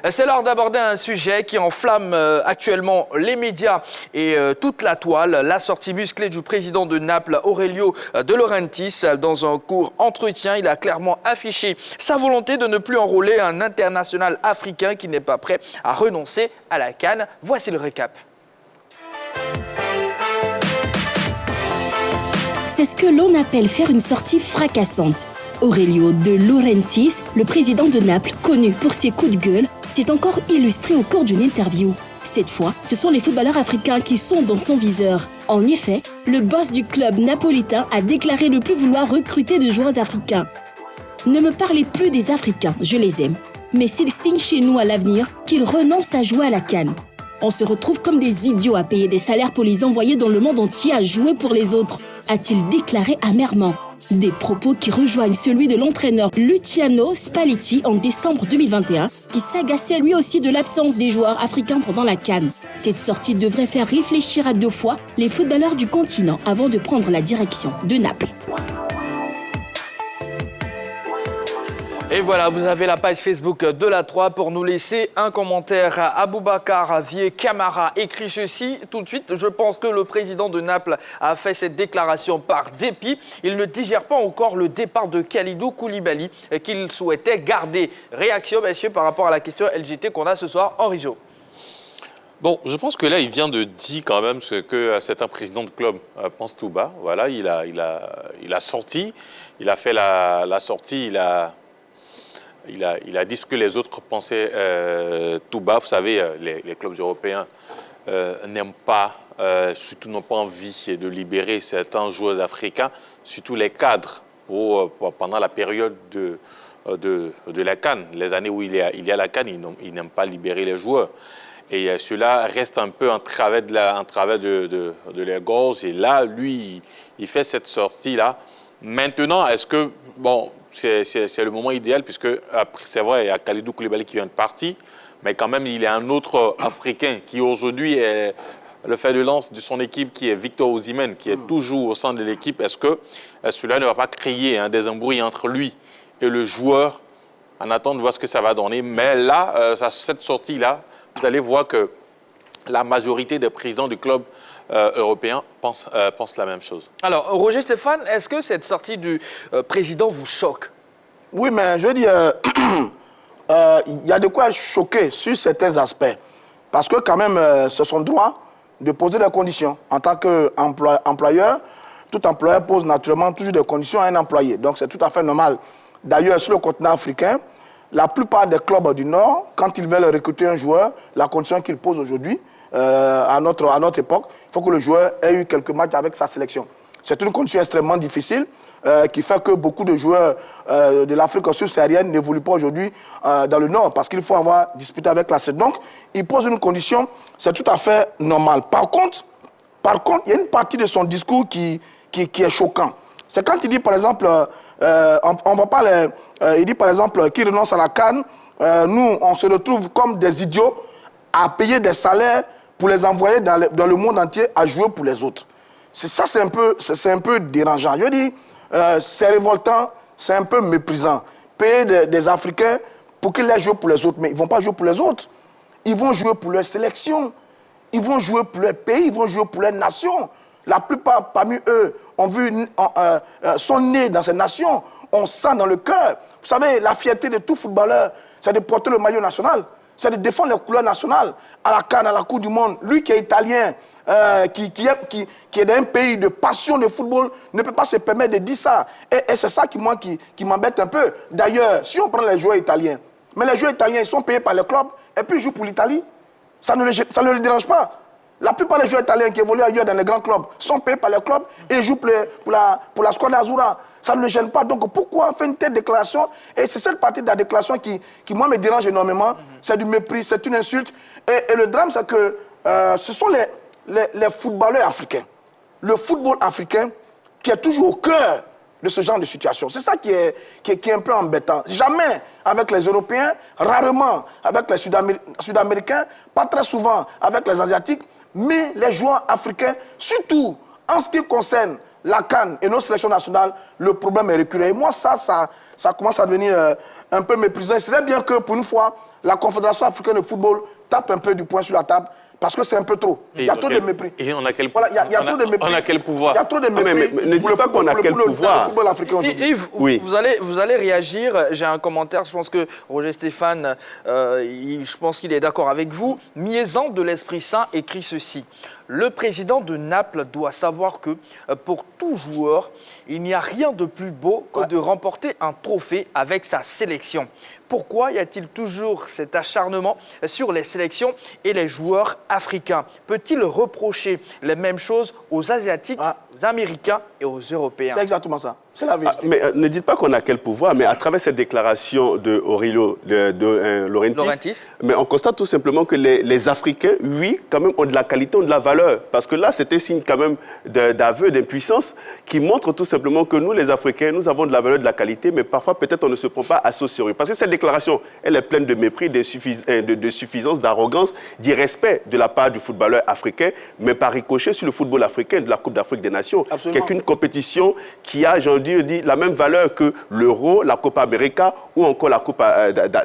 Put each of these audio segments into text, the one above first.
C'est l'heure d'aborder un sujet qui enflamme actuellement les médias et toute la toile. La sortie musclée du président de Naples, Aurelio De Laurentiis. Dans un court entretien, il a clairement affiché sa volonté de ne plus enrôler un international africain qui n'est pas prêt à renoncer à la CAN. Voici le récap. C'est ce que l'on appelle faire une sortie fracassante. Aurelio De Laurentiis, le président de Naples, connu pour ses coups de gueule, s'est encore illustré au cours d'une interview. Cette fois, ce sont les footballeurs africains qui sont dans son viseur. En effet, le boss du club napolitain a déclaré ne plus vouloir recruter de joueurs africains. Ne me parlez plus des Africains, je les aime. Mais s'ils signent chez nous à l'avenir, qu'ils renoncent à jouer à la CAN. On se retrouve comme des idiots à payer des salaires pour les envoyer dans le monde entier à jouer pour les autres, a-t-il déclaré amèrement. Des propos qui rejoignent celui de l'entraîneur Luciano Spalletti en décembre 2021, qui s'agaçait lui aussi de l'absence des joueurs africains pendant la CAN. Cette sortie devrait faire réfléchir à 2 fois les footballeurs du continent avant de prendre la direction de Naples. Et voilà, vous avez la page Facebook de la 3 pour nous laisser un commentaire. Aboubacar Vieux Camara écrit ceci. Tout de suite, je pense que le président de Naples a fait cette déclaration par dépit. Il ne digère pas encore le départ de Kalidou Koulibaly qu'il souhaitait garder. Réaction, messieurs, par rapport à la question LGT qu'on a ce soir. Henri Jo. Bon, je pense que là, il vient de dire quand même ce que certains présidents de club pensent tout bas. Voilà, il a sorti, il a fait la sortie, il a dit ce que les autres pensaient tout bas. Vous savez, les clubs européens n'aiment pas, surtout n'ont pas envie de libérer certains joueurs africains, surtout les cadres, pendant la période de la CAN. Les années où il y a la CAN, ils n'aiment pas libérer les joueurs. Et cela reste un peu en travers de la gorge. Et là, lui, il fait cette sortie-là. Maintenant, est-ce que... Bon, c'est le moment idéal puisque, c'est vrai, il y a Kalidou Koulibaly qui vient de partir, mais quand même, il y a un autre Africain qui aujourd'hui est le fer de lance de son équipe, qui est Victor Osimhen, qui est toujours au sein de l'équipe. Est-ce que cela ne va pas créer des embrouilles entre lui et le joueur en attendant de voir ce que ça va donner? Mais là, cette sortie-là, vous allez voir que la majorité des présidents du club européen pensent la même chose. Alors, Roger Stéphane, est-ce que cette sortie du président vous choque? Oui, mais je veux dire, il y a de quoi choquer sur certains aspects. Parce que quand même, c'est son droit de poser des conditions. En tant qu'employeur, tout employeur pose naturellement toujours des conditions à un employé. Donc, c'est tout à fait normal. D'ailleurs, sur le continent africain, la plupart des clubs du Nord, quand ils veulent recruter un joueur, la condition qu'ils posent aujourd'hui, à notre époque, il faut que le joueur ait eu quelques matchs avec sa sélection. C'est une condition extrêmement difficile qui fait que beaucoup de joueurs de l'Afrique subsaharienne n'évoluent pas aujourd'hui dans le Nord parce qu'il faut avoir disputé avec la CED. Donc, il pose une condition, c'est tout à fait normal. Par contre, il y a une partie de son discours qui est choquant. C'est quand il dit, par exemple, on va pas il dit, par exemple, qu'il renonce à la CAN. Nous, on se retrouve comme des idiots à payer des salaires pour les envoyer dans le monde entier à jouer pour les autres. Ça, c'est un peu dérangeant. Je dis, c'est révoltant, c'est un peu méprisant. Payer des Africains pour qu'ils aillent jouer pour les autres. Mais ils ne vont pas jouer pour les autres. Ils vont jouer pour leur sélection. Ils vont jouer pour leur pays, ils vont jouer pour leur nation. La plupart parmi eux sont nés dans ces nations. On sent dans le cœur. Vous savez, la fierté de tout footballeur, c'est de porter le maillot national. C'est de défendre les couleurs nationales à la CAN, à la Coupe du Monde. Lui qui est italien, qui est d'un pays de passion de football, ne peut pas se permettre de dire ça. Et c'est ça qui m'embête un peu. D'ailleurs, si on prend les joueurs italiens, mais les joueurs italiens, ils sont payés par le club et puis ils jouent pour l'Italie. Ça ne les dérange pas. La plupart des joueurs italiens qui évoluent ailleurs dans les grands clubs sont payés par les clubs et jouent pour la Squadra Azzurra. Ça ne le gêne pas. Donc pourquoi on fait une telle déclaration? Et c'est cette partie de la déclaration qui moi, me dérange énormément. C'est du mépris, c'est une insulte. Et le drame, c'est que ce sont les footballeurs africains. Le football africain qui est toujours au cœur de ce genre de situation. C'est ça qui est un peu embêtant. Jamais avec les Européens, rarement avec les Sud-Américains, pas très souvent avec les Asiatiques, mais les joueurs africains, surtout en ce qui concerne la CAN et nos sélections nationales, le problème est récurrent. Et moi, ça commence à devenir un peu méprisant. C'est bien que, pour une fois, la Confédération africaine de football tape un peu du poing sur la table, parce que c'est un peu trop. Il y a trop de mépris. Et on a quel, voilà, il y a trop de mépris. On a quel pouvoir? Il y a trop de mépris. Mais ne dites pas qu'on a quel pouvoir. Le football africain aujourd'hui. Yves, Oui. vous allez réagir. J'ai un commentaire, je pense que Roger Stéphane, je pense qu'il est d'accord avec vous. Miezan de l'Esprit Saint écrit ceci. Le président de Naples doit savoir que pour tout joueur, il n'y a rien de plus beau que de remporter un trophée avec sa sélection. Pourquoi y a-t-il toujours cet acharnement sur les sélections et les joueurs africains? Peut-il reprocher les mêmes choses aux Asiatiques, aux Américains et aux Européens? C'est exactement ça. C'est la vérité. Mais ne dites pas qu'on a quel pouvoir, mais à travers cette déclaration de Aurelio de Laurentiis, mais on constate tout simplement que les Africains, oui, quand même, ont de la qualité, ont de la valeur. Parce que là, c'est un signe quand même d'aveu, d'impuissance, qui montre tout simplement que nous, les Africains, nous avons de la valeur, de la qualité, mais parfois, peut-être, on ne se prend pas assez au sérieux. Parce que cette déclaration, elle est pleine de mépris, de suffisance, d'arrogance, d'irrespect de la part du footballeur africain, mais par ricochet sur le football africain de la Coupe d'Afrique des Nations, qui est une compétition qui a, j'ai envie de dire, la même valeur que l'Euro, la Copa América ou encore la Coupe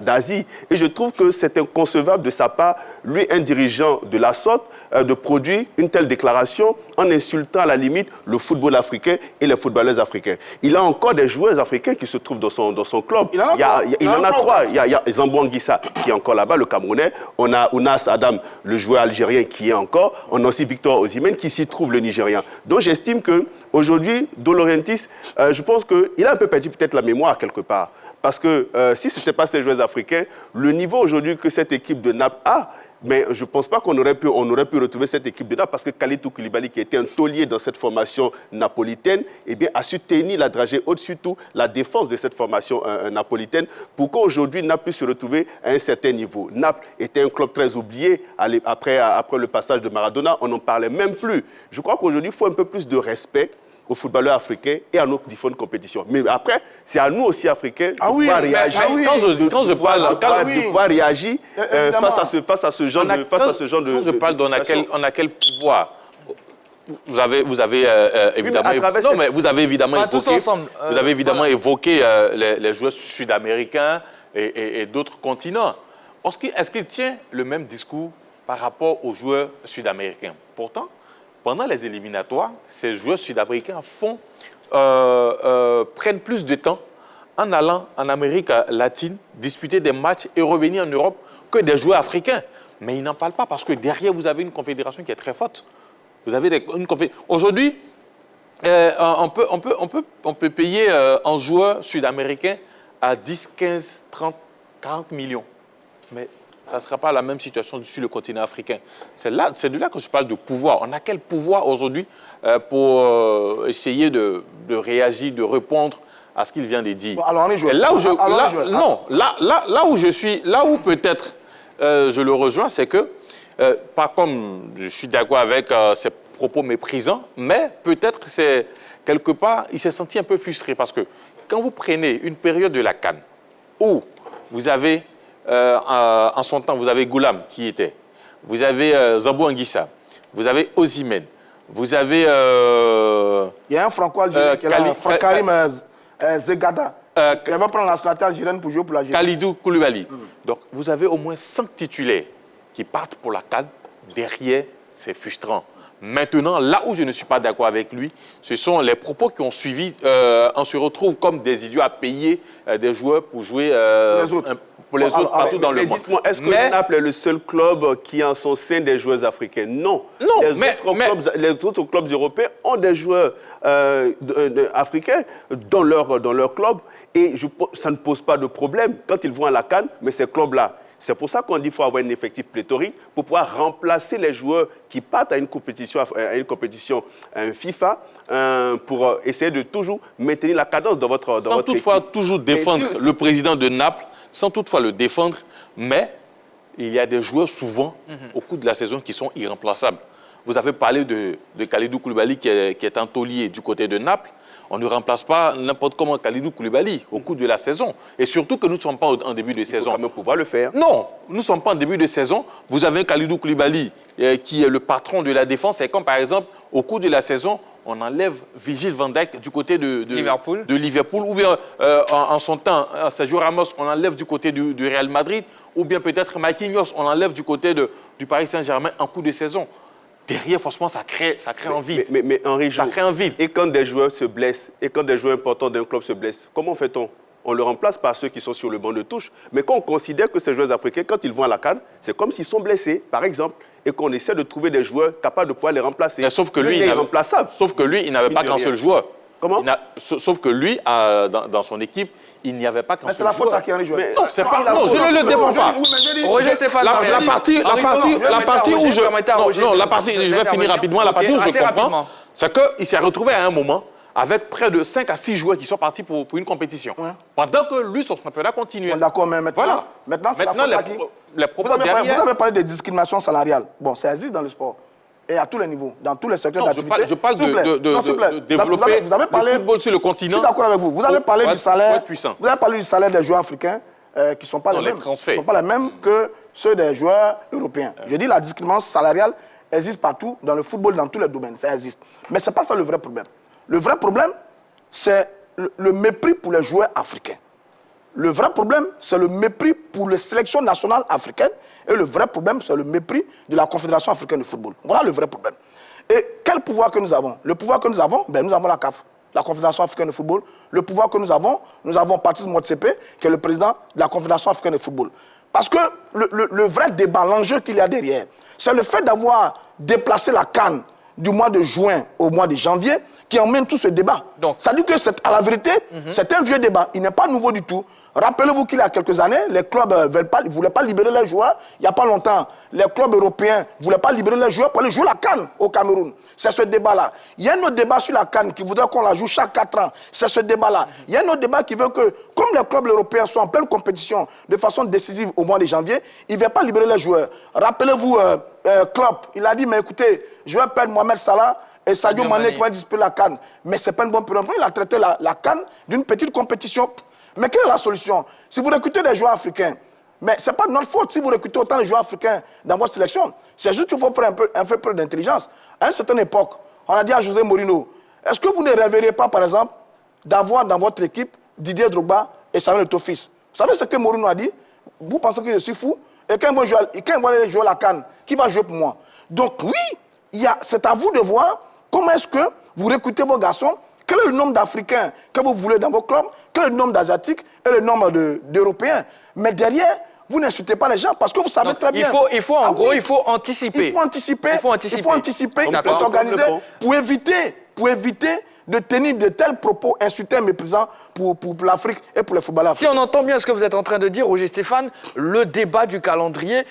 d'Asie. Et je trouve que c'est inconcevable de sa part, lui, un dirigeant de la sorte, de produire une telle déclaration en insultant à la limite le football africain et les footballeurs africains. Il a encore des joueurs africains qui se trouvent dans son club. Il en a trois. Il y a Zambo Anguissa qui est encore là-bas, le Camerounais. On a Ounas Adam, le joueur algérien qui est encore. On a aussi Victor Osimhen qui s'y trouve, le Nigérian. Donc j'estime qu'aujourd'hui, De Laurentiis, je pense qu'il a un peu perdu peut-être la mémoire quelque part. Parce que si ce n'était pas ces joueurs africains, le niveau aujourd'hui que cette équipe de Naples a, mais je ne pense pas qu'on aurait pu retrouver cette équipe de Naples parce que Kalidou Koulibaly, qui était un taulier dans cette formation napolitaine, eh bien, a su tenir la dragée au-dessus tout la défense de cette formation napolitaine pour qu'aujourd'hui Naples puisse se retrouver à un certain niveau. Naples était un club très oublié après le passage de Maradona, on n'en parlait même plus. Je crois qu'aujourd'hui, il faut un peu plus de respect aux footballeurs africains et à nos différentes compétitions. Mais après, c'est à nous aussi, Africains, de pouvoir réagir. Quand je pouvoir réagir face à ce genre de... Quand je parle on a quel pouvoir? Vous avez évidemment... vous avez évidemment évoqué les joueurs sud-américains et d'autres continents. Est-ce qu'il tient le même discours par rapport aux joueurs sud-américains? Pourtant, pendant les éliminatoires, ces joueurs sud-américains prennent plus de temps en allant en Amérique latine, disputer des matchs et revenir en Europe que des joueurs africains. Mais ils n'en parlent pas parce que derrière, vous avez une confédération qui est très forte. Vous avez une confédération. Aujourd'hui, on peut payer un joueur sud-américain à 10, 15, 30, 40 millions. Mais ça ne sera pas la même situation sur le continent africain. C'est de là que je parle de pouvoir. On a quel pouvoir aujourd'hui pour essayer de réagir, de répondre à ce qu'il vient de dire? Bon, alors on est joué. Là où je suis, là où peut-être je le rejoins, c'est que, pas comme je suis d'accord avec ses propos méprisants, mais peut-être c'est quelque part, il s'est senti un peu frustré parce que quand vous prenez une période de la CAN où vous avez en son temps, vous avez Goulam qui était, vous avez Zambo Anguissa, vous avez Osimhen, vous avez... il y a un franco-algérien qui est là, Karim Zegada, qui va prendre la nationalité algérienne pour jouer pour l'Algérie. Kalidou Koulibaly. Donc, vous avez au moins 5 titulaires qui partent pour la CAN. Derrière, c'est frustrant. Maintenant, là où je ne suis pas d'accord avec lui, ce sont les propos qui ont suivi. On se retrouve comme des idiots à payer des joueurs pour jouer pour les autres partout dans le monde. Dites-moi, est-ce que Naples est le seul club qui a en son sein des joueurs africains? Non. Les autres clubs européens ont des joueurs africains dans leur club et ça ne pose pas de problème quand ils vont à la CAN, mais ces clubs-là, c'est pour ça qu'on dit qu'il faut avoir un effectif pléthorique pour pouvoir remplacer les joueurs qui partent à une compétition FIFA pour essayer de toujours maintenir la cadence dans votre équipe. Sans toutefois toujours défendre le président de Naples, sans toutefois le défendre, mais il y a des joueurs souvent au cours de la saison qui sont irremplaçables. Vous avez parlé de Kalidou Koulibaly qui est un taulier du côté de Naples. On ne remplace pas n'importe comment Kalidou Koulibaly au cours de la saison. Et surtout que nous ne sommes pas en début de saison. Il faut quand même pouvoir le faire. Non, nous ne sommes pas en début de saison. Vous avez Kalidou Koulibaly qui est le patron de la défense. Et comme par exemple, au cours de la saison, on enlève Virgil van Dijk du côté de Liverpool, ou bien en son temps, Sergio Ramos, on enlève du côté du Real Madrid, ou bien peut-être Marquinhos, on enlève du côté du Paris Saint-Germain en coup de saison. Derrière, franchement, ça crée un vide. Mais Henri, ça crée un vide. Et quand des joueurs se blessent, et quand des joueurs importants d'un club se blessent, comment fait-on? On le remplace par ceux qui sont sur le banc de touche. Mais quand on considère que ces joueurs africains, quand ils vont à la CAN, c'est comme s'ils sont blessés, par exemple, et qu'on essaie de trouver des joueurs capables de pouvoir les remplacer. Mais sauf que lui, il n'avait pas qu'un seul joueur. Comment? Sauf que lui, dans son équipe, il n'y avait pas qu'un seul joueur. C'est la faute à qui on est joué. Non, c'est pas. Non, je ne le défends pas. Roger Stéphane. La partie où je vais finir rapidement. La partie où je comprends, c'est qu'il s'est retrouvé à un moment avec près de 5 à 6 joueurs qui sont partis pour une compétition. Ouais. Pendant que lui, son championnat continuait. D'accord, mais maintenant, c'est la faute à qui? Vous avez parlé de discrimination salariale. Bon, ça existe dans le sport. Et à tous les niveaux, dans tous les secteurs d'activité. Je parle de développer le football sur le continent. Je suis d'accord avec vous. Vous avez parlé du salaire. Vous avez parlé du salaire des joueurs africains qui ne sont pas les mêmes. Qui ne sont pas les mêmes que ceux des joueurs européens. Je dis la discrimination salariale existe partout, dans le football, dans tous les domaines. Ça existe. Mais ce n'est pas ça le vrai problème. Le vrai problème, c'est le mépris pour les joueurs africains. Le vrai problème, c'est le mépris pour les sélections nationales africaines. Et le vrai problème, c'est le mépris de la Confédération africaine de football. Voilà le vrai problème. Et quel pouvoir que nous avons? Le pouvoir que nous avons, nous avons la CAF, la Confédération africaine de football. Le pouvoir que nous avons Patrice Motsepe, qui est le président de la Confédération africaine de football. Parce que le vrai débat, l'enjeu qu'il y a derrière, c'est le fait d'avoir déplacé la CAN du mois de juin au mois de janvier qui emmène tout ce débat. Donc, ça dit que, à la vérité, c'est un vieux débat. Il n'est pas nouveau du tout. Rappelez-vous qu'il y a quelques années, les clubs ne voulaient pas libérer les joueurs. Il n'y a pas longtemps, les clubs européens ne voulaient pas libérer les joueurs pour aller jouer la CAN au Cameroun. C'est ce débat-là. Il y a un autre débat sur la CAN qui voudrait qu'on la joue chaque 4 ans. C'est ce débat-là. Il y a un autre débat qui veut que, comme les clubs européens sont en pleine compétition de façon décisive au mois de janvier, ils ne veulent pas libérer les joueurs. Rappelez-vous, Klopp, il a dit, mais écoutez, je vais perdre Mohamed Salah et Sadio Mané qui va disputer la CAN. Mais ce n'est pas une bonne période. Il a traité la CAN d'une petite compétition. Mais quelle est la solution? Si vous recrutez des joueurs africains, mais ce n'est pas de notre faute si vous recrutez autant de joueurs africains dans votre sélection. C'est juste qu'il faut faire un peu d'intelligence. À une certaine époque, on a dit à José Mourinho, est-ce que vous ne rêveriez pas, par exemple, d'avoir dans votre équipe Didier Drogba et Samuel Eto'o-Fils? Vous savez ce que Mourinho a dit? Vous pensez que je suis fou? Et quand ils vont aller jouer la CAN, qui va jouer pour moi? Donc oui, c'est à vous de voir comment est-ce que vous recrutez vos garçons. Quel est le nombre d'Africains que vous voulez dans vos clubs? Quel est le nombre d'Asiatiques et le nombre d'Européens? Mais derrière, vous n'insultez pas les gens parce que vous savez très bien. Il faut anticiper. Il faut anticiper, il faut s'organiser pour éviter de tenir de tels propos insultants et méprisants pour l'Afrique et pour les footballeurs africains. Si on entend bien ce que vous êtes en train de dire, Roger Stéphane, le débat du calendrier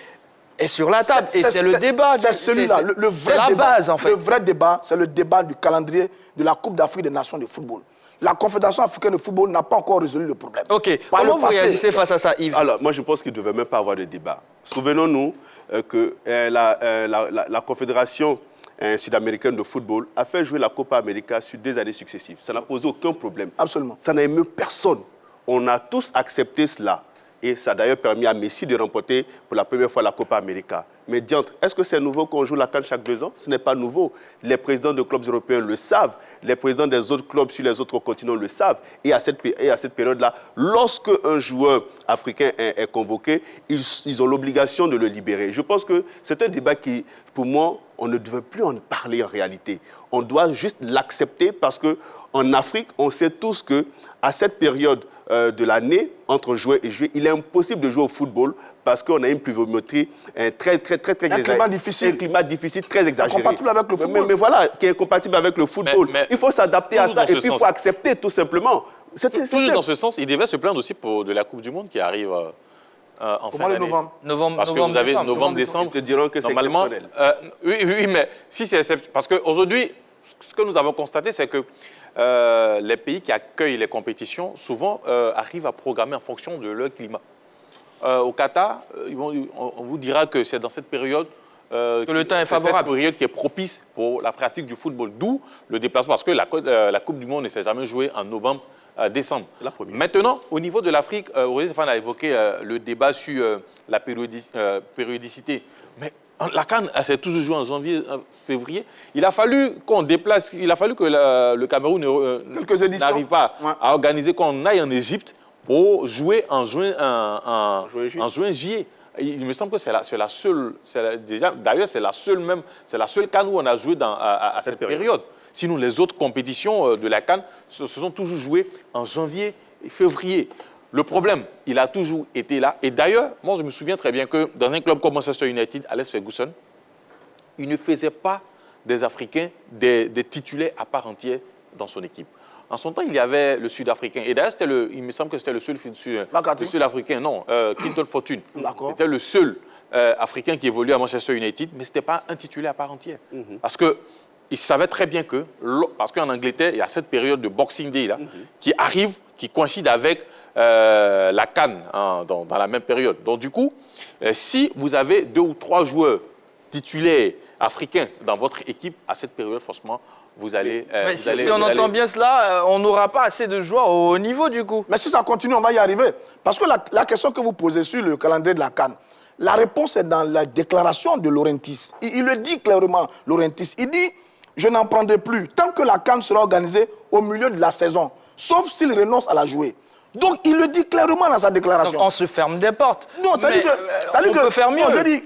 est sur la table. Et c'est le débat. C'est celui-là, le vrai la débat. Base, en fait. Le vrai débat, c'est le débat du calendrier de la Coupe d'Afrique des Nations de football. La Confédération africaine de football n'a pas encore résolu le problème. OK. Comment vous réagissez face à ça, Yves? Alors, moi, je pense qu'il ne devait même pas avoir de débat. Souvenons-nous que la Confédération sud-américaine de football a fait jouer la Copa América sur 2 années successives. Ça n'a posé aucun problème. Absolument. Ça n'a ému personne. On a tous accepté cela. Et ça a d'ailleurs permis à Messi de remporter pour la première fois la Copa América. Mais diantre, est-ce que c'est nouveau qu'on joue la CAN chaque 2 ans? Ce n'est pas nouveau. Les présidents de clubs européens le savent. Les présidents des autres clubs sur les autres continents le savent. Et à cette période-là, lorsque un joueur africain est convoqué, ils ont l'obligation de le libérer. Je pense que c'est un débat qui, pour moi, on ne devait plus en parler en réalité. On doit juste l'accepter parce qu'en Afrique, on sait tous qu'à cette période de l'année, entre juin et juillet, il est impossible de jouer au football parce qu'on a une pluviométrie très un climat difficile. Un climat difficile, très exagéré. Incompatible avec le football. Mais voilà, qui est incompatible avec le football. Mais il faut s'adapter à ça et puis il faut accepter tout simplement. Toujours dans ce sens, il devait se plaindre aussi de la Coupe du Monde qui arrive en fin d'année. Parce que vous avez novembre-décembre. Ils te diront que c'est exceptionnel. Oui, mais si c'est exceptionnel. Parce qu'aujourd'hui, ce que nous avons constaté, c'est que les pays qui accueillent les compétitions, souvent, arrivent à programmer en fonction de leur climat. Au Qatar, on vous dira que c'est dans cette période que le temps est favorable. C'est cette période qui est propice pour la pratique du football. D'où le déplacement. Parce que la Coupe du Monde ne s'est jamais jouée en novembre, décembre. Maintenant, au niveau de l'Afrique, Roger Stéphane a évoqué le débat sur la périodicité. Mais La CAN, elle s'est toujours jouée en janvier, février. Il a fallu qu'on déplace, il a fallu que le Cameroun n'arrive pas à organiser, qu'on aille en Égypte pour jouer en juin-juillet. Il me semble que c'est la seule, d'ailleurs c'est la seule CAN où on a joué à cette période. Sinon, les autres compétitions de la CAN se sont toujours jouées en janvier et février. Le problème, il a toujours été là. Et d'ailleurs, moi, je me souviens très bien que dans un club comme Manchester United, Alex Ferguson, il ne faisait pas des Africains des titulaires à part entière dans son équipe. En son temps, il y avait le Sud-Africain. Et d'ailleurs, il me semble que c'était le seul Sud-Africain. Non, Clinton Fortune. C'était le seul Africain qui évoluait à Manchester United, mais ce n'était pas un titulaire à part entière. Parce qu'il savait très bien que, parce qu'en Angleterre, il y a cette période de Boxing Day là, qui arrive, qui coïncide avec la CAN dans la même période. Donc du coup, si vous avez 2 ou 3 joueurs titulaires africains dans votre équipe, à cette période, franchement, vous allez... si on entend bien cela, on n'aura pas assez de joueurs au haut niveau du coup. Mais si ça continue, on va y arriver. Parce que la question que vous posez sur le calendrier de la CAN, la réponse est dans la déclaration de Laurentis. Il le dit clairement, Laurentis. Il dit, je n'en prendrai plus tant que la CAN sera organisée au milieu de la saison, sauf s'il renonce à la jouer. Donc, il le dit clairement dans sa déclaration. Donc, on se ferme des portes. Non, ça dit que... on peut faire mieux. Non, je dis,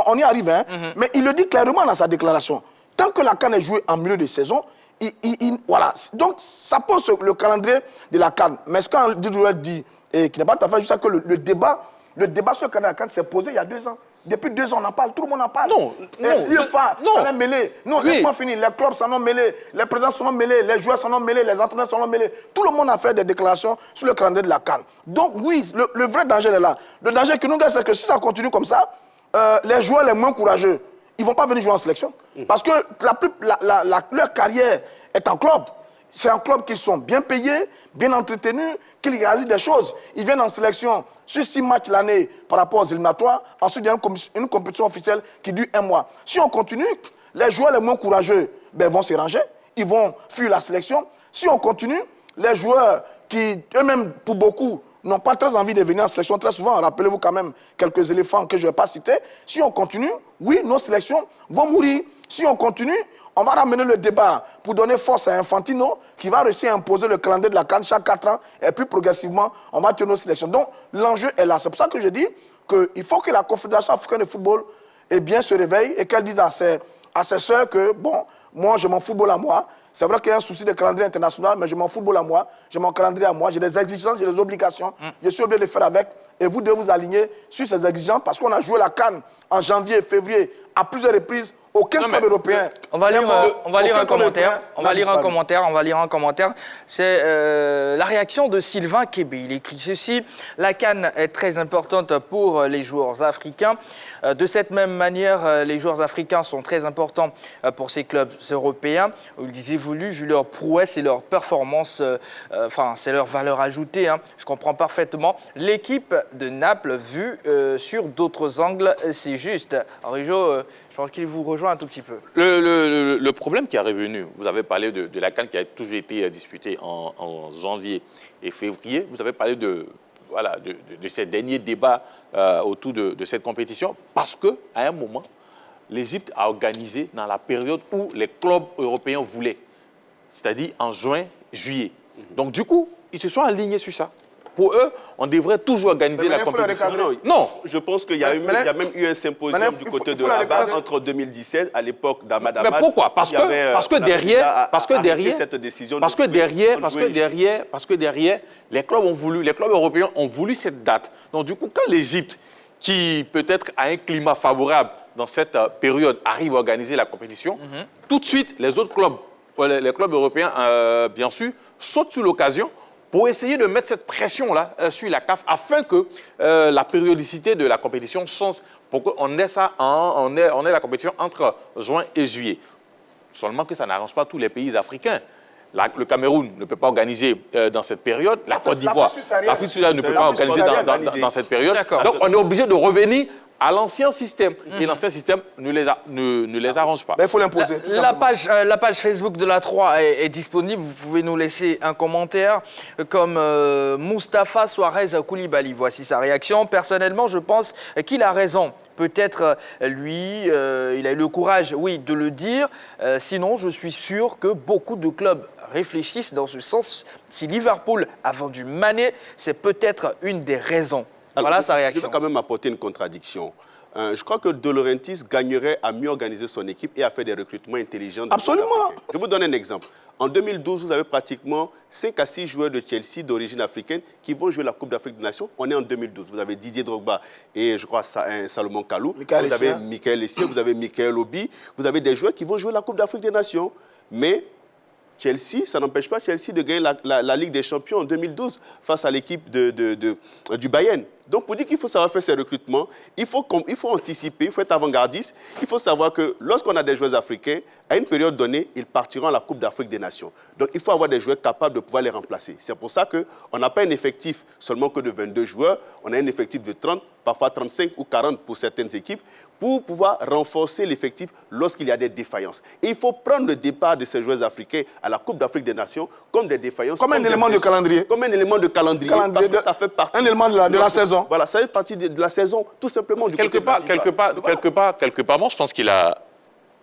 on y arrive, hein. Mais il le dit clairement dans sa déclaration. Tant que la CAN est jouée en milieu de saison, voilà. Donc, ça pose le calendrier de la CAN. Mais ce qu'Andy dit, et qui n'est pas tout à fait juste, que le débat sur le calendrier de la CAN s'est posé il y a 2 ans. Depuis 2 ans, on en parle, tout le monde en parle. Non. L'UEFA s'en est mêlé. Non, laisse-moi finir. Les clubs s'en ont mêlé, les présidents s'en ont mêlé, les joueurs s'en ont mêlé, les entraîneurs s'en ont mêlé. Tout le monde a fait des déclarations sur le calendrier de la CAN. Donc oui, le vrai danger est là. Le danger que nous gagne, c'est que si ça continue comme ça, les joueurs les moins courageux, ils ne vont pas venir jouer en sélection. Parce que leur carrière est en club. C'est un club qui sont bien payés, bien entretenus, qui réalisent des choses. Ils viennent en sélection sur 6 matchs l'année par rapport aux éliminatoires. Ensuite, il y a une compétition officielle qui dure 1 mois. Si on continue, les joueurs les moins courageux vont se ranger. Ils vont fuir la sélection. Si on continue, les joueurs qui, eux-mêmes, pour beaucoup, n'ont pas très envie de venir en sélection très souvent. Rappelez-vous quand même quelques éléphants que je ne vais pas citer. Si on continue, oui, nos sélections vont mourir. Si on continue, on va ramener le débat pour donner force à Infantino qui va réussir à imposer le calendrier de la CAN chaque 4 ans et puis progressivement, on va tenir nos sélections. Donc, l'enjeu est là. C'est pour ça que je dis qu'il faut que la Confédération africaine de football se réveille et qu'elle dise à ses sœurs que, bon, moi, j'ai mon football à moi. C'est vrai qu'il y a un souci de calendrier international, mais j'ai mon football à moi, j'ai mon calendrier à moi, j'ai des exigences, j'ai des obligations. Je suis obligé de les faire avec. Et vous devez vous aligner sur ces exigences parce qu'on a joué la CAN en janvier, février, à plusieurs reprises. Aucun club européen. On va lire un commentaire. C'est la réaction de Sylvain Kébé. Il écrit ceci. La CAN est très importante pour les joueurs africains. De cette même manière, les joueurs africains sont très importants pour ces clubs européens. Ils évoluent vu leur prouesse et leur performance. C'est leur valeur ajoutée. Je comprends parfaitement. L'équipe de Naples, vue sur d'autres angles, c'est juste. Rijo, je pense qu'il vous rejoint un tout petit peu. Le problème qui est revenu, vous avez parlé de la CAN qui a toujours été disputée en janvier et février. Vous avez parlé de ces derniers débats autour de cette compétition parce qu'à un moment, l'Égypte a organisé dans la période où les clubs européens voulaient, c'est-à-dire en juin, juillet. Donc du coup, ils se sont alignés sur ça. Pour eux, on devrait toujours organiser la compétition. Non, je pense qu'il y a même eu un symposium du côté de Rabat entre 2017, à l'époque d'Ahmad Ahmad. Mais pourquoi? Parce que derrière, les clubs européens ont voulu cette date. Donc du coup, quand l'Égypte, qui peut-être a un climat favorable dans cette période, arrive à organiser la compétition, tout de suite, les autres clubs, les clubs européens, bien sûr, sautent sur l'occasion pour essayer de mettre cette pression-là sur la CAF afin que la périodicité de la compétition change pour qu'on ait la compétition entre juin et juillet. Seulement que ça n'arrange pas tous les pays africains. Le Cameroun ne peut pas organiser dans cette période. La Côte d'Ivoire, l'Afrique subsaharienne ne peut pas organiser dans cette période. Donc on est obligé de revenir à l'ancien système. Et l'ancien système ne les arrange pas. Ben, il faut l'imposer. La page Facebook de la 3 est disponible. Vous pouvez nous laisser un commentaire comme Moustapha Suarez Koulibaly. Voici sa réaction. Personnellement, je pense qu'il a raison. Peut-être, lui, il a eu le courage, oui, de le dire. Sinon, je suis sûr que beaucoup de clubs réfléchissent dans ce sens. Si Liverpool a vendu Mané, c'est peut-être une des raisons. Alors, voilà sa réaction. Je vais quand même apporter une contradiction. Je crois que De Laurentiis gagnerait à mieux organiser son équipe et à faire des recrutements intelligents. Absolument. Je vous donne un exemple. En 2012, vous avez pratiquement 5 à 6 joueurs de Chelsea d'origine africaine qui vont jouer la Coupe d'Afrique des Nations. On est en 2012. Vous avez Didier Drogba et je crois Salomon Kalou. Vous avez Michael Essien, vous avez Michael Obi. Vous avez des joueurs qui vont jouer la Coupe d'Afrique des Nations. Mais Chelsea, ça n'empêche pas Chelsea de gagner la Ligue des Champions en 2012 face à l'équipe du Bayern. Donc, pour dire qu'il faut savoir faire ces recrutements, il faut anticiper, il faut être avant-gardiste. Il faut savoir que lorsqu'on a des joueurs africains, à une période donnée, ils partiront à la Coupe d'Afrique des Nations. Donc, il faut avoir des joueurs capables de pouvoir les remplacer. C'est pour ça qu'on n'a pas un effectif seulement que de 22 joueurs. On a un effectif de 30, parfois 35 ou 40 pour certaines équipes, pour pouvoir renforcer l'effectif lorsqu'il y a des défaillances. Et il faut prendre le départ de ces joueurs africains à la Coupe d'Afrique des Nations comme des défaillances. Comme un élément de calendrier. Comme un élément de calendrier. Parce que ça fait partie. Un élément de la saison. Voilà, ça fait partie de la saison, tout simplement. Quelque part, moi, je pense qu'il a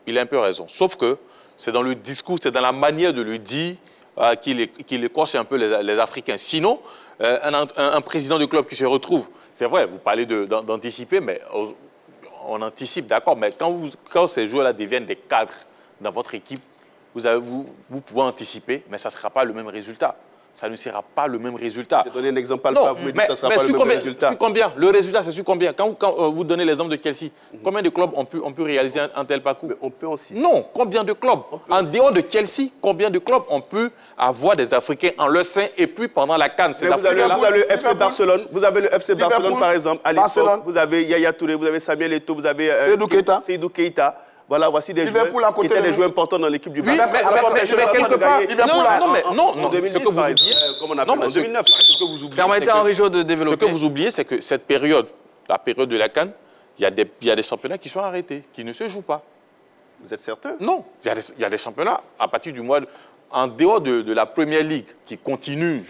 un peu raison. Sauf que c'est dans le discours, c'est dans la manière de le dire qu'il écorche un peu les Africains. Sinon, un président du club qui se retrouve, c'est vrai, vous parlez d'anticiper, mais on anticipe, d'accord, mais quand ces joueurs-là deviennent des cadres dans votre équipe, vous pouvez anticiper, mais ça ne sera pas le même résultat. Ça ne sera pas le même résultat. Je vais donner un exemple pas vous me dites que ça ne sera pas le même résultat. Sur combien? Le résultat, c'est sur combien? Quand vous donnez l'exemple de Chelsea, combien de clubs ont pu réaliser un tel parcours? Mais on peut aussi. Non, combien de clubs? En dehors de Chelsea, combien de clubs ont pu avoir des Africains en leur sein et puis pendant la CAN? Vous avez le FC Barcelone, vous avez le FC Barcelone par exemple, à l'époque, vous avez Yaya Touré, vous avez Samuel Eto'o, vous avez Seydou Keita. Voilà, voici des joueurs qui étaient des joueurs importants dans l'équipe du Bayern. Oui, mais quelque part... Non, en 2010, par exemple, comme on appelle en 2009. Ce que vous oubliez, permettez à Henri Jo de développer. Ce que vous oubliez, c'est que cette période, la période de la CAN, il y a des championnats qui sont arrêtés, qui ne se jouent pas. Vous êtes certain? Non, il y a des championnats à partir du mois... En dehors de la Première Ligue qui continue,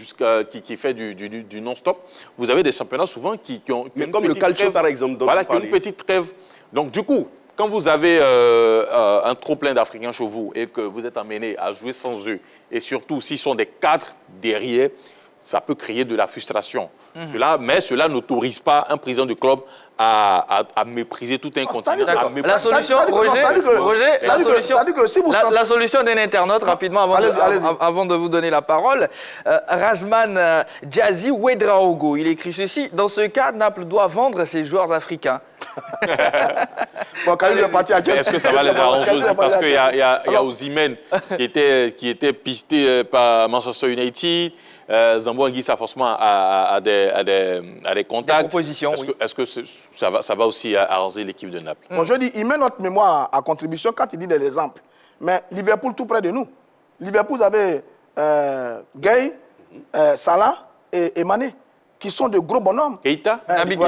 qui fait du non-stop, vous avez des championnats souvent qui ont... Comme le calcio, par exemple. Voilà, qui ont une petite trêve. Donc, du coup... Quand vous avez un trop-plein d'Africains chez vous et que vous êtes amené à jouer sans eux, et surtout s'ils sont des cadres derrière, ça peut créer de la frustration. Mais cela n'autorise pas un président de club à mépriser tout un continent. La solution, Roger, la solution d'un internaute, rapidement, avant de vous donner la parole. Razman Djazi Ouedraogo, il écrit ceci. Dans ce cas, Naples doit vendre ses joueurs africains. Est-ce que ça va les arranger aussi? Parce qu'il y a Osimhen qui était pisté par Manchester United. Zambo Anguissa, forcément, a des contacts. Des propositions, Est-ce que ça va aussi arranger l'équipe de Naples? Bon, je dis, il met notre mémoire à contribution quand il dit des exemples. Mais Liverpool, tout près de nous. Liverpool, vous avez Gay, Salah et Mané, qui sont de gros bonhommes. Keita? Naby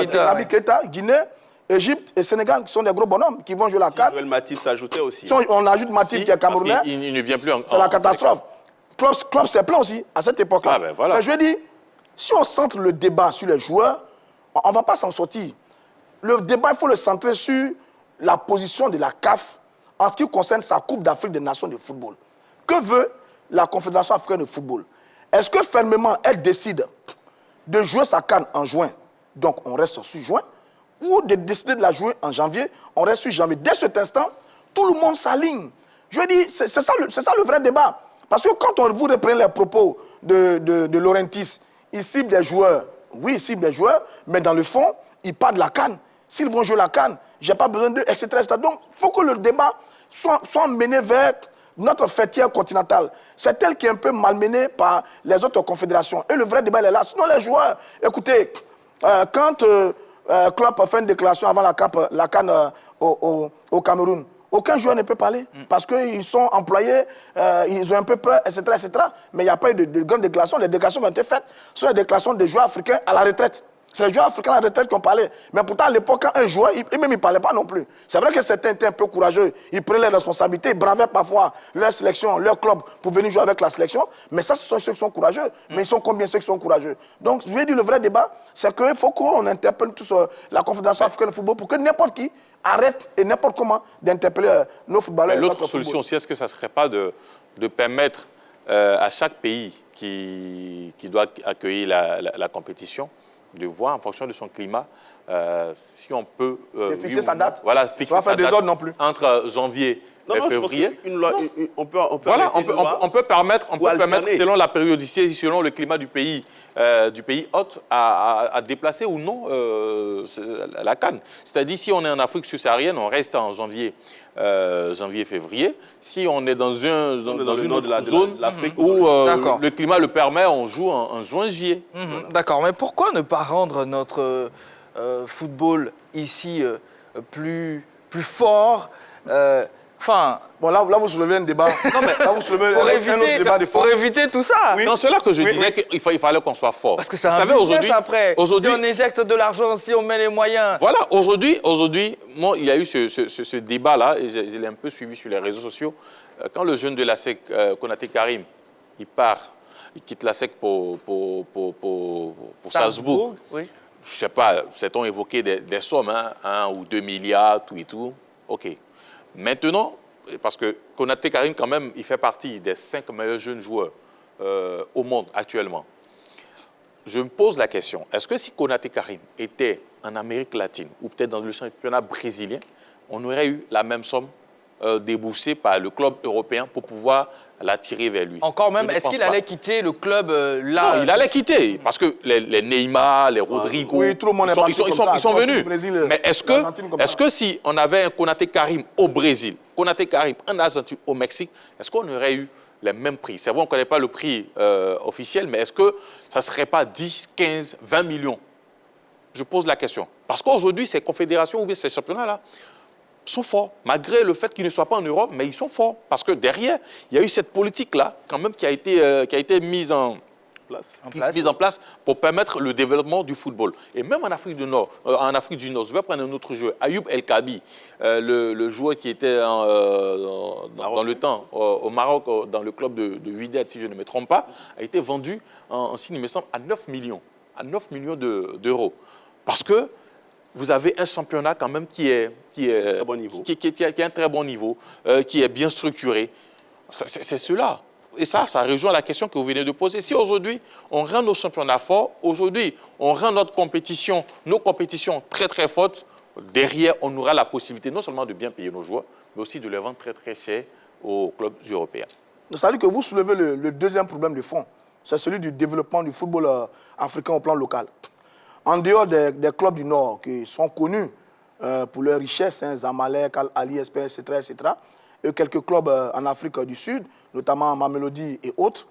Keita, Guinée, Égypte et Sénégal, qui sont des gros bonhommes, qui vont jouer la CAN. Matip s'ajoutait aussi. On ajoute Matip qui est camerounais. Il ne vient plus en... C'est la catastrophe. Klopp s'est plaint aussi à cette époque-là. Ah ben voilà. Mais je veux dire, si on centre le débat sur les joueurs, on ne va pas s'en sortir. Le débat, il faut le centrer sur la position de la CAF en ce qui concerne sa Coupe d'Afrique des Nations de football. Que veut la Confédération africaine de football? Est-ce que fermement, elle décide de jouer sa CAN en juin, donc on reste sur juin, ou de décider de la jouer en janvier, on reste sur janvier? Dès cet instant, tout le monde s'aligne. Je veux dire, c'est ça le vrai débat. Parce que quand vous reprenez les propos de Laurentiis, il cible des joueurs. Oui, il cible des joueurs, mais dans le fond, il parle de la CAN. S'ils vont jouer la CAN, je n'ai pas besoin d'eux, etc., etc. Donc, il faut que le débat soit mené vers notre fêtière continentale. C'est elle qui est un peu malmenée par les autres confédérations. Et le vrai débat, il est là. Sinon, les joueurs, écoutez, quand Klopp a fait une déclaration avant la CAN au Cameroun, aucun joueur ne peut parler parce qu'ils sont employés, ils ont un peu peur, etc. etc. Mais il n'y a pas eu de grandes déclarations. Les déclarations qui ont été faites sont les déclarations des joueurs africains à la retraite. C'est les joueurs africains à la retraite qu'on parlait. Mais pourtant, à l'époque, quand un joueur, il ne parlait pas non plus. C'est vrai que certains étaient un peu courageux. Ils prenaient les responsabilités, ils bravaient parfois leur sélection, leur club pour venir jouer avec la sélection. Mais ça, ce sont ceux qui sont courageux. Mais ils sont combien ceux qui sont courageux? Donc, je vais dire, le vrai débat, c'est qu'il faut qu'on interpelle tous la Confédération africaine de football pour que n'importe qui arrête et n'importe comment d'interpeller nos footballeurs. L'autre solution aussi, est-ce que ça ne serait pas de permettre à chaque pays qui doit accueillir la compétition de voir en fonction de son climat si on peut fixer sa date. Voilà, fixer sa faire des date ordres non plus. entre janvier et février. On peut permettre selon la périodicité, selon le climat du pays hôte, à déplacer ou non la CAN. C'est-à-dire, si on est en Afrique subsaharienne, on reste en janvier-février. Si on est dans une autre zone où le climat le permet, on joue en juin-juillet. D'accord, mais pourquoi ne pas rendre notre football ici plus fort Bon, là, vous soulevez un débat. Non, mais là, vous soulevez un autre débat de fond. Pour éviter tout ça. Oui. C'est là que je disais qu'il fallait qu'on soit fort. Parce que c'est un business après. Si on éjecte de l'argent, si on met les moyens. Voilà, aujourd'hui, moi, il y a eu ce débat-là, et je l'ai un peu suivi sur les réseaux sociaux. Quand le jeune de la SEC, Konaté Karim, il part, il quitte la SEC pour Salzbourg. Oui. Je ne sais pas, s'est-on évoqué des sommes, 1 ou 2 milliards, tout et tout. OK. Maintenant, parce que Konaté Karim, quand même, il fait partie des 5 meilleurs jeunes joueurs au monde actuellement. Je me pose la question, est-ce que si Konaté Karim était en Amérique latine ou peut-être dans le championnat brésilien, on aurait eu la même somme déboursée par le club européen pour pouvoir l'attirer vers lui? Encore même, est-ce qu'il allait quitter le club là? Non, il allait quitter, parce que les Neymar, les Rodrigo, oui, tout le monde ils sont venus. Mais est-ce que si on avait un Konaté Karim au Brésil, Konaté Karim en Argentine, au Mexique, est-ce qu'on aurait eu les mêmes prix? C'est vrai, on ne connaît pas le prix officiel, mais est-ce que ça ne serait pas 10, 15, 20 millions? Je pose la question. Parce qu'aujourd'hui, ces confédérations ou bien ces championnats-là sont forts, malgré le fait qu'ils ne soient pas en Europe, mais ils sont forts. Parce que derrière, il y a eu cette politique-là, quand même, qui a été mise en place pour permettre le développement du football. Et même en Afrique du Nord, je vais prendre un autre joueur, Ayoub El Kabi, le joueur qui était dans le temps au Maroc, dans le club de Wydad, si je ne me trompe pas, a été vendu en signe, il me semble, à 9 millions d'euros. Parce que vous avez un championnat quand même qui a un très bon niveau, qui est bien structuré. C'est cela. Et ça rejoint la question que vous venez de poser. Si aujourd'hui, on rend nos championnats forts, aujourd'hui, on rend nos compétitions très, très fortes, derrière, on aura la possibilité non seulement de bien payer nos joueurs, mais aussi de les vendre très, très cher aux clubs européens. Ça veut dire que vous soulevez le deuxième problème de fond. C'est celui du développement du football africain au plan local. En dehors des clubs du Nord qui sont connus pour leur richesse, Zamalek, Al-Ali, etc., et quelques clubs en Afrique du Sud, notamment Mamelodi et autres,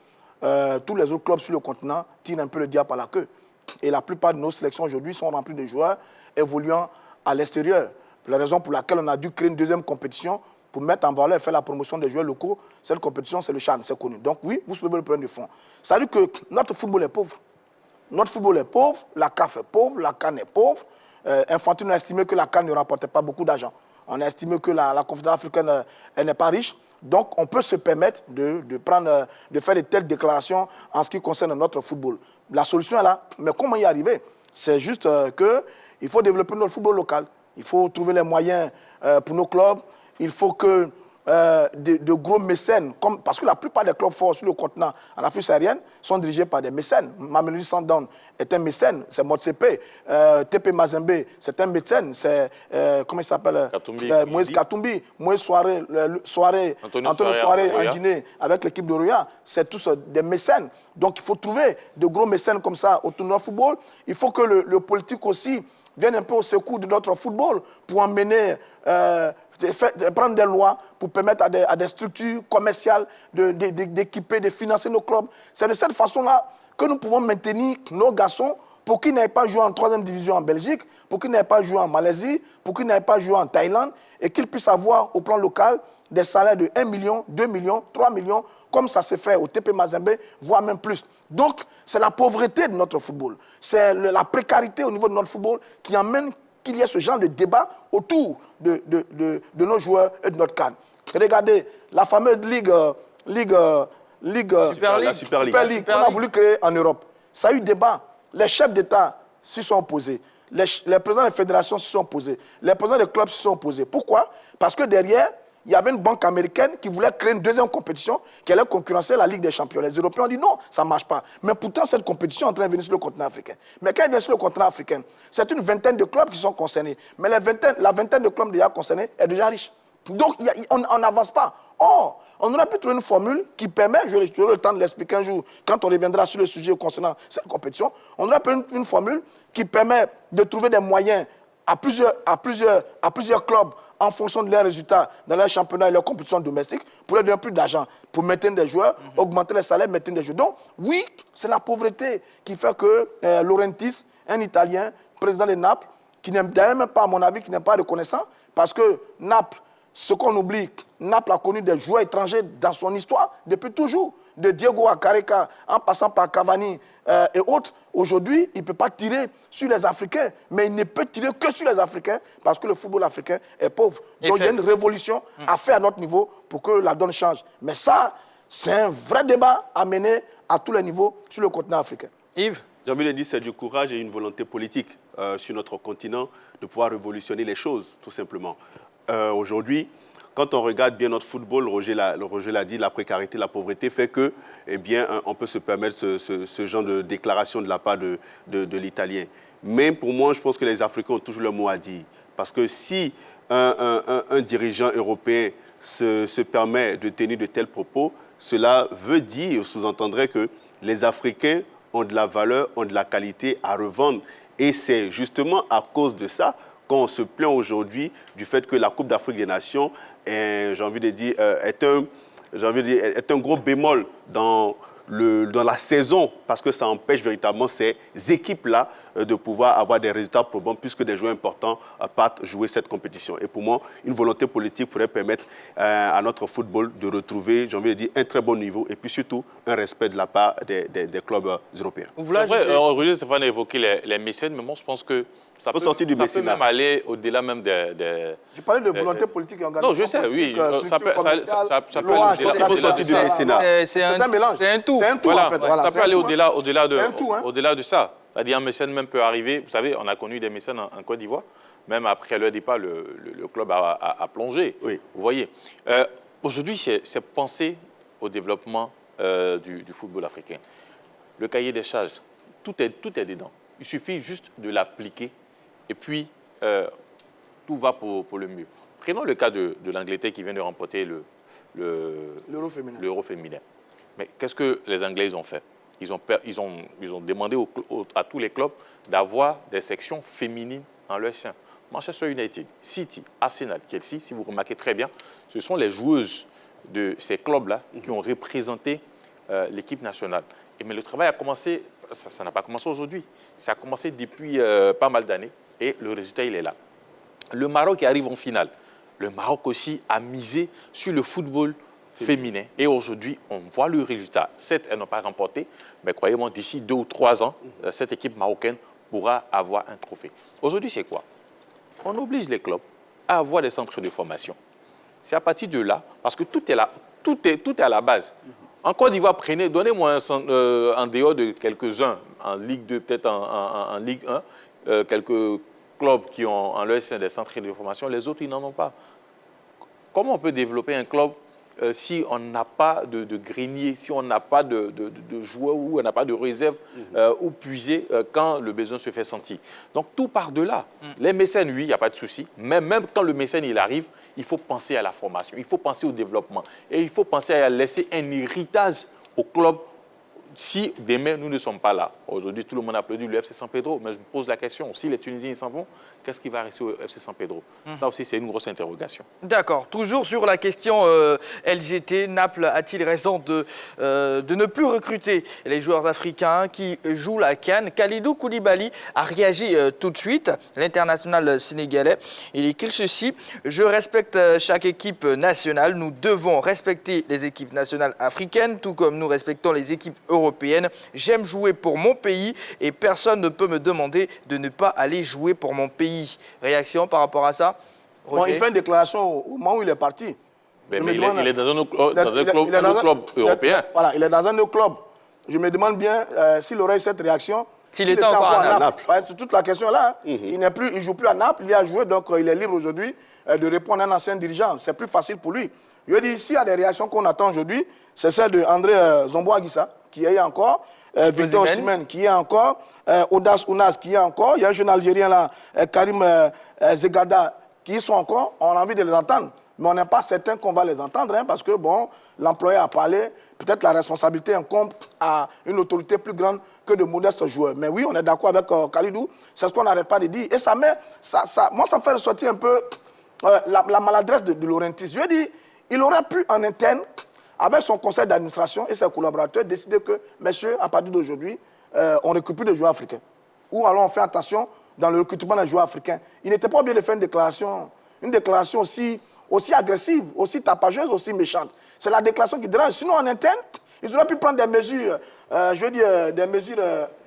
tous les autres clubs sur le continent tirent un peu le diable à la queue. Et la plupart de nos sélections aujourd'hui sont remplies de joueurs évoluant à l'extérieur. La raison pour laquelle on a dû créer une deuxième compétition pour mettre en valeur et faire la promotion des joueurs locaux. Cette compétition, c'est le CHAN, c'est connu. Donc oui, vous soulevez le problème de fond. Ça veut dire que notre football est pauvre. Notre football est pauvre, la CAF est pauvre, la CAN est pauvre. Infantino a estimé que la CAN ne rapportait pas beaucoup d'argent. On a estimé que la Confédération africaine elle n'est pas riche. Donc, on peut se permettre de faire de telles déclarations en ce qui concerne notre football. La solution est là. Mais comment y arriver? C'est juste qu'il faut développer notre football local. Il faut trouver les moyens pour nos clubs. Il faut que de gros mécènes, parce que la plupart des clubs forts sur le continent en Afrique subsaharienne sont dirigés par des mécènes. Mamelodi Sundowns est un mécène, c'est Motsepe. TP Mazembe, c'est un mécène, c'est, comment il s'appelle? Moïse Katumbi, Moïse Antonio Soare en Guinée, avec l'équipe de Roya. C'est tous des mécènes. Donc il faut trouver de gros mécènes comme ça autour de notre football. Il faut que le politique aussi vienne un peu au secours de notre football pour emmener, prendre des lois pour permettre à des structures commerciales d'équiper, de financer nos clubs. C'est de cette façon-là que nous pouvons maintenir nos garçons pour qu'ils n'aient pas joué en 3e division en Belgique, pour qu'ils n'aient pas joué en Malaisie, pour qu'ils n'aient pas joué en Thaïlande et qu'ils puissent avoir au plan local des salaires de 1 million, 2 millions, 3 millions, comme ça se fait au TP Mazembe, voire même plus. Donc, c'est la pauvreté de notre football. C'est la précarité au niveau de notre football qui amène qu'il y ait ce genre de débat autour de nos joueurs et de notre CAN. Regardez, la fameuse Super League qu'on a voulu créer en Europe. Ça a eu débat. Les chefs d'État s'y sont opposés. Les présidents des fédérations s'y sont opposés. Les présidents des clubs s'y sont opposés. Pourquoi? Parce que derrière, il y avait une banque américaine qui voulait créer une deuxième compétition qui allait concurrencer la Ligue des Champions. Les Européens ont dit non, ça ne marche pas. Mais pourtant, cette compétition est en train de venir sur le continent africain. Mais quand elle vient sur le continent africain, c'est une vingtaine de clubs qui sont concernés. Mais la vingtaine de clubs déjà concernés est déjà riche. Donc, on n'avance pas. Or, on aurait pu trouver une formule qui permet, j'aurai le temps de l'expliquer un jour, quand on reviendra sur le sujet concernant cette compétition, on aurait pu une formule qui permet de trouver des moyens à plusieurs clubs en fonction de leurs résultats dans leurs championnats et leurs compétitions domestiques pour leur donner plus d'argent, pour maintenir des joueurs, augmenter les salaires, maintenir des joueurs. Donc, oui, c'est la pauvreté qui fait que Laurentis, un Italien, président de Naples, qui n'aime d'ailleurs même pas, à mon avis, qui n'est pas reconnaissant, parce que Naples, ce qu'on oublie, Naples a connu des joueurs étrangers dans son histoire depuis toujours. De Diego à Careca, en passant par Cavani et autres. Aujourd'hui, il ne peut pas tirer sur les Africains, mais il ne peut tirer que sur les Africains parce que le football africain est pauvre. Donc il y a une révolution à faire à notre niveau pour que la donne change. Mais ça, c'est un vrai débat à mener à tous les niveaux sur le continent africain. Yves? J'ai envie de dire, c'est du courage et une volonté politique sur notre continent de pouvoir révolutionner les choses, tout simplement. Aujourd'hui, quand on regarde bien notre football, Roger l'a dit, la précarité, la pauvreté fait que, eh bien, on peut se permettre ce genre de déclaration de la part de l'Italien. Mais pour moi, je pense que les Africains ont toujours le mot à dire. Parce que si un dirigeant européen se permet de tenir de tels propos, cela veut dire, sous-entendrait que les Africains ont de la valeur, ont de la qualité à revendre. Et c'est justement à cause de ça qu'on se plaint aujourd'hui du fait que la Coupe d'Afrique des Nations, j'ai envie de dire, est un gros bémol dans la saison, parce que ça empêche véritablement ces équipes-là de pouvoir avoir des résultats probants, puisque des joueurs importants partent jouer cette compétition. Et pour moi, une volonté politique pourrait permettre à notre football de retrouver, j'ai envie de dire, un très bon niveau, et puis surtout un respect de la part des clubs européens. C'est vrai, Roger Stéphane a évoqué les mécènes, mais moi je pense que ça peut même aller au-delà même des... Je parlais de volonté politique et engagement. Non, je sais, oui. Ça peut sortir du mécénat. C'est un mélange. C'est un tout. C'est un tout, en fait. Voilà, ça peut aller au-delà de ça. C'est-à-dire un mécène même peut arriver. Vous savez, on a connu des mécènes en Côte d'Ivoire. Même après leur départ, le club a plongé. Oui. Vous voyez. Aujourd'hui, c'est penser au développement du football africain. Le cahier des charges, tout est dedans. Il suffit juste de l'appliquer et puis tout va pour le mieux. Prenons le cas de l'Angleterre qui vient de remporter l'Euro féminin. Mais qu'est-ce que les Anglais ont fait? Ils ont demandé à tous les clubs d'avoir des sections féminines en leur sein. Manchester United, City, Arsenal, Chelsea, si vous remarquez très bien, ce sont les joueuses de ces clubs-là qui ont représenté l'équipe nationale. Mais le travail a commencé, ça n'a pas commencé aujourd'hui, ça a commencé depuis pas mal d'années et le résultat, il est là. Le Maroc qui arrive en finale. Le Maroc aussi a misé sur le football féminin. Et aujourd'hui, on voit le résultat. Certes, elles n'ont pas remporté, mais croyez-moi, d'ici 2 ou 3 ans, cette équipe marocaine pourra avoir un trophée. Aujourd'hui, c'est quoi? On oblige les clubs à avoir des centres de formation. C'est à partir de là, parce que tout est là, tout est à la base. En Côte d'Ivoire, donnez-moi en dehors de quelques-uns, en Ligue 2, peut-être en Ligue 1, quelques clubs qui ont en leur sein des centres de formation, les autres, ils n'en ont pas. Comment on peut développer un club si on n'a pas de grenier, si on n'a pas de joueurs ou on n'a pas de réserve où puiser quand le besoin se fait sentir. Donc tout part de là. Les mécènes, oui, il n'y a pas de souci, mais même quand le mécène il arrive, il faut penser à la formation, il faut penser au développement et il faut penser à laisser un héritage au club. Si demain, nous ne sommes pas là, aujourd'hui, tout le monde applaudit le FC San Pedro, mais je me pose la question, si les Tunisiens s'en vont, qu'est-ce qui va rester au FC San Pedro? Ça aussi, c'est une grosse interrogation. D'accord. Toujours sur la question LGT, Naples a-t-il raison de ne plus recruter les joueurs africains qui jouent la CAN? Kalidou Koulibaly a réagi tout de suite, l'international sénégalais. Il écrit ceci: « Je respecte chaque équipe nationale. Nous devons respecter les équipes nationales africaines, tout comme nous respectons les équipes européennes. européenne. J'aime jouer pour mon pays et personne ne peut me demander de ne pas aller jouer pour mon pays. Réaction par rapport à ça, Roger? Bon, il fait une déclaration au moment où il est parti. Mais il est dans un autre club européen. Voilà, il est dans un autre club. Je me demande bien s'il aurait eu cette réaction. S'il était encore à Naples. C'est toute la question là. Il ne joue plus à Naples, il y a joué, donc il est libre aujourd'hui de répondre à un ancien dirigeant. C'est plus facile pour lui. Je veux dire, s'il y a des réactions qu'on attend aujourd'hui, c'est celle de André Zombo-Aguissa, qui est encore, Victor Osimhen, qui est encore, Audas Ounas, qui est encore. Il y a un jeune Algérien là, Karim Zegada, qui sont encore. On a envie de les entendre. Mais on n'est pas certain qu'on va les entendre, parce que, bon, l'employeur a parlé, peut-être la responsabilité incombe à une autorité plus grande que de modestes joueurs. Mais oui, on est d'accord avec Kalidou, c'est ce qu'on n'arrête pas de dire. Et moi, ça me fait ressortir un peu la maladresse de Laurentis. Je veux dire, il aurait pu en interne, avec son conseil d'administration et ses collaborateurs, décider que, messieurs, à partir d'aujourd'hui, on ne recrute plus de joueurs africains. Ou alors on fait attention dans le recrutement des joueurs africains. Il n'était pas obligé de faire une déclaration aussi agressive, aussi tapageuse, aussi méchante. C'est la déclaration qui dérange. Sinon, en interne, ils auraient pu prendre des mesures, je veux dire, des mesures,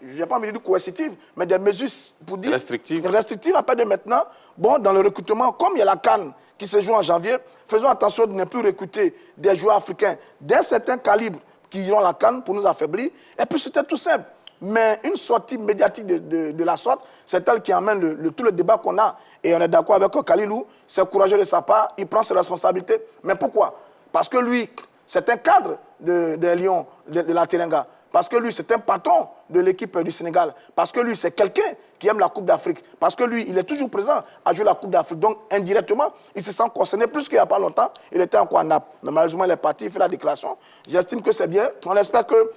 je n'ai pas envie de dire coercitives, mais des mesures pour dire... Restrictives. Restrictives, à partir de maintenant. Bon, dans le recrutement, comme il y a la CAN qui se joue en janvier, faisons attention de ne plus recruter des joueurs africains d'un certain calibre qui iront à la CAN pour nous affaiblir. Et puis, c'était tout simple. Mais une sortie médiatique de la sorte, c'est elle qui amène tout le débat qu'on a. Et on est d'accord avec Kalilou, c'est courageux de sa part, il prend ses responsabilités. Mais pourquoi? Parce que lui, c'est un cadre des Lions, de la Teranga. Parce que lui, c'est un patron de l'équipe du Sénégal. Parce que lui, c'est quelqu'un qui aime la Coupe d'Afrique. Parce que lui, il est toujours présent à jouer la Coupe d'Afrique. Donc, indirectement, il se sent concerné. Plus qu'il n'y a pas longtemps, il était encore à Naples. Mais malheureusement, il est parti, il fait la déclaration. J'estime que c'est bien. On espère que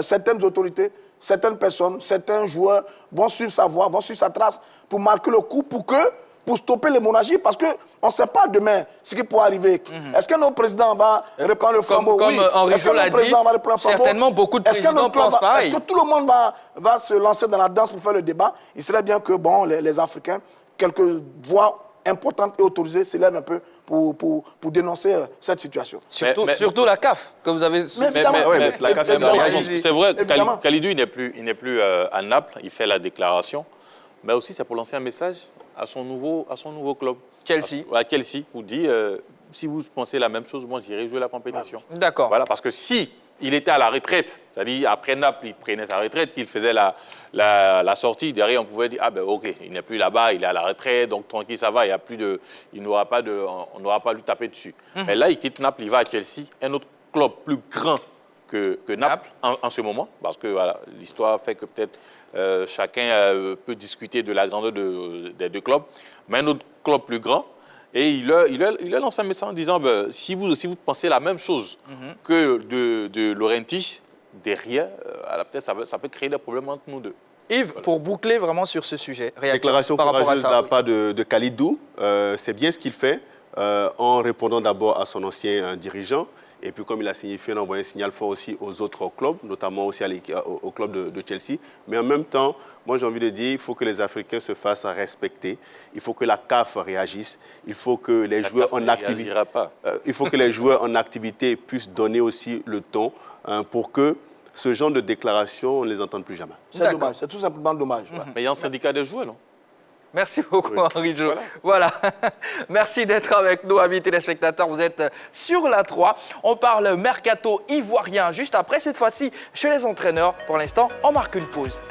certaines autorités, certaines personnes, certains joueurs vont suivre sa voie, vont suivre sa trace pour marquer le coup, pour stopper l'hémorragie, parce qu'on ne sait pas demain ce qui pourra arriver. Est-ce que notre président va reprendre le flambeau? Comme Henri Jo l'a dit, certainement beaucoup de présidents pensent pareil. Est-ce que tout le monde va se lancer dans la danse pour faire le débat? Il serait bien que les Africains, quelques voix importantes et autorisées, s'élèvent un peu pour dénoncer cette situation. Surtout la CAF, que vous avez... C'est vrai, Kalidou, il n'est plus à Naples, il fait la déclaration, mais aussi c'est pour lancer un message à son nouveau club. Chelsea. À Chelsea, où dit, si vous pensez la même chose, moi j'irai jouer la compétition. D'accord. Voilà, parce que si il était à la retraite, c'est-à-dire après Naples, il prenait sa retraite, qu'il faisait la sortie, derrière on pouvait dire, ah ben ok, il n'est plus là-bas, il est à la retraite, donc tranquille, ça va, on n'aura pas à lui taper dessus. Mais là, il quitte Naples, il va à Chelsea, un autre club plus grand que Naples en ce moment, parce que voilà, l'histoire fait que peut-être chacun peut discuter de la grandeur des deux clubs, mais un autre club plus grand. Et il a lancé un message en disant, si vous pensez la même chose que de Laurentis, derrière, peut-être ça peut créer des problèmes entre nous deux. Yves, voilà. Pour boucler vraiment sur ce sujet, déclaration par rapport à ça, de la part de Kalidou, c'est bien ce qu'il fait en répondant d'abord à son ancien dirigeant. Et puis, comme il a signifié, on a envoyé un signal fort aussi aux autres clubs, notamment aussi au club de Chelsea. Mais en même temps, moi, j'ai envie de dire, il faut que les Africains se fassent respecter. Il faut que la CAF réagisse. Il faut que les joueurs en activité, en activité puissent donner aussi le ton pour que ce genre de déclaration, on ne les entende plus jamais. C'est dommage, c'est tout simplement dommage. Mais il y a un syndicat des joueurs, non? Merci beaucoup, Henri Jo. Voilà. Merci d'être avec nous, amis téléspectateurs. Vous êtes sur la 3. On parle mercato ivoirien juste après, cette fois-ci chez les entraîneurs. Pour l'instant, on marque une pause.